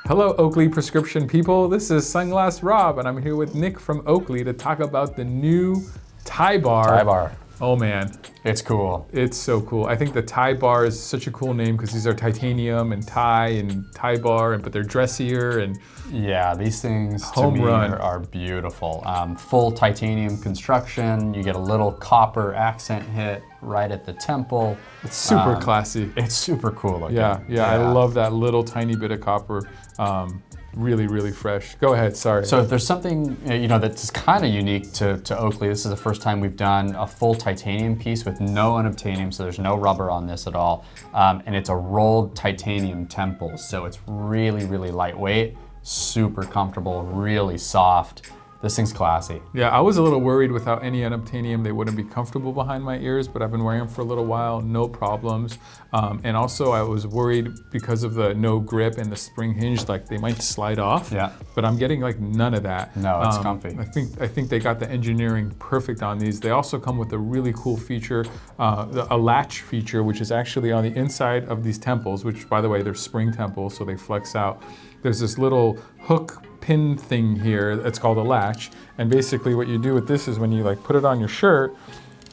Hello Oakley prescription people, this is Sunglass Rob and I'm here with Nick from Oakley to talk about the new Tie Bar. Tie Bar. Oh man. It's cool. It's so cool. I think the Tie Bar is such a cool name because these are titanium and tie bar, but they're dressier and yeah, these things home to me run. are beautiful. Full titanium construction. You get a little copper accent hit right at the temple. It's super classy. It's super cool looking. Yeah, I love that little tiny bit of copper. Really, really fresh. Go ahead, sorry. So if there's something that's kind of unique to Oakley, this is the first time we've done a full titanium piece with no unobtainium, so there's no rubber on this at all. And it's a rolled titanium temple, so it's really, really lightweight, super comfortable, really soft. This thing's classy. Yeah, I was a little worried without any unobtainium they wouldn't be comfortable behind my ears, but I've been wearing them for a little while, no problems. And also I was worried because of the no grip and the spring hinge, like they might slide off. Yeah. But I'm getting like none of that. No, it's comfy. I think they got the engineering perfect on these. They also come with a really cool feature, a latch feature, which is actually on the inside of these temples, which by the way, they're spring temples, so they flex out. There's this little hook pin thing here that's called a latch, and basically what you do with this is when you like put it on your shirt,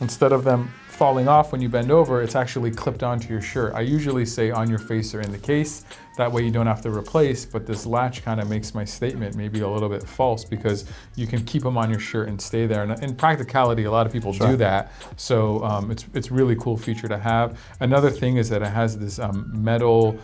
instead of them falling off when you bend over, it's actually clipped onto your shirt. I usually say on your face or in the case, that way you don't have to replace, but this latch kind of makes my statement maybe a little bit false because you can keep them on your shirt and stay there. And in practicality, a lot of people do that. So it's really cool feature to have. Another thing is that it has this metal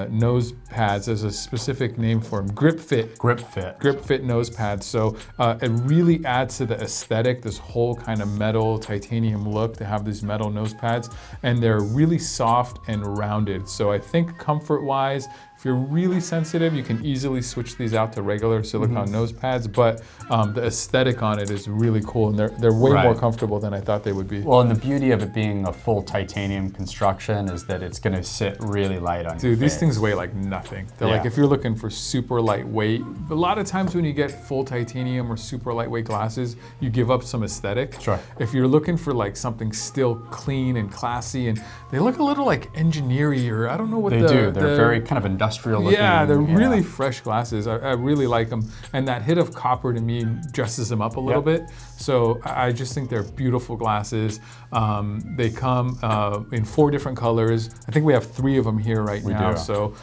nose pads. There's a specific name for them, grip fit. Grip fit. Grip fit nose pads. So it really adds to the aesthetic, this whole kind of metal titanium look to have these metal nose pads. And they're really soft and rounded. So I think comfort-wise, if you're really sensitive, you can easily switch these out to regular silicone nose pads, but the aesthetic on it is really cool, and they're way more comfortable than I thought they would be. Well, and the beauty of it being a full titanium construction is that it's going to sit really light on your face. Dude, these things weigh like nothing. They're like, if you're looking for super lightweight, a lot of times when you get full titanium or super lightweight glasses, you give up some aesthetic. Sure. If you're looking for like something still clean and classy, and they look a little like engineering, or I don't know what they do. They're very kind of industrial looking. Yeah, they're really fresh glasses. I really like them. And that hit of copper to me dresses them up a little bit. So I just think they're beautiful glasses. They come in 4 different colors. I think we have 3 of them here right now. Do. So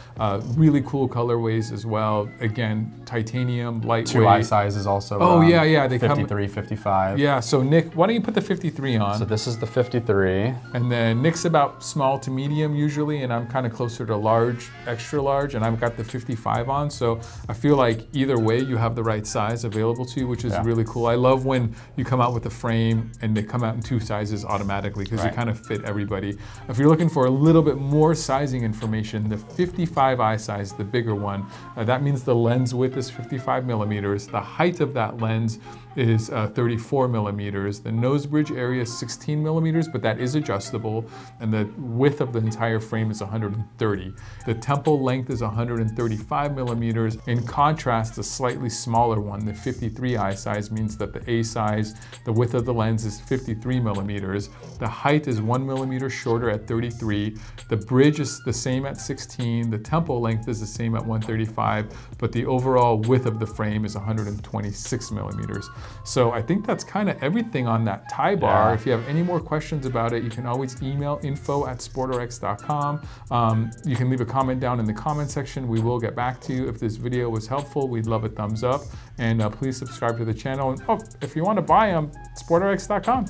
really cool colorways as well. Again, titanium, lightweight. 2 eye sizes also. Oh yeah, they 53, 55. Yeah, so Nick, why don't you put the 53 on? So this is the 53. And then Nick's about small to medium usually, and I'm kind of closer to large, extra large, and I've got the 55 on. So I feel like either way you have the right size available to you, which is really cool. I love when you come out with a frame and they come out in 2 sizes automatically because you kind of fit everybody. If you're looking for a little bit more sizing information, the 55 eye size, the bigger one, that means the lens width is 55 millimeters. The height of that lens is 34 millimeters. The nose bridge area is 16 millimeters, but that is adjustable. And the width of the entire frame is 130. The temple length is 135 millimeters. In contrast, the slightly smaller one, the 53 eye size, means that the A size, the width of the lens is 53 millimeters. The height is 1 millimeter shorter at 33. The bridge is the same at 16. The temple length is the same at 135, but the overall width of the frame is 126 millimeters. So I think that's kind of everything on that Tie Bar. If you have any more questions about it, you can always email info@sportrx.com. You can leave a comment down in the comment section. We will get back to you. If this video was helpful, we'd love a thumbs up. And please subscribe to the channel. And if you want to buy them, sportrx.com.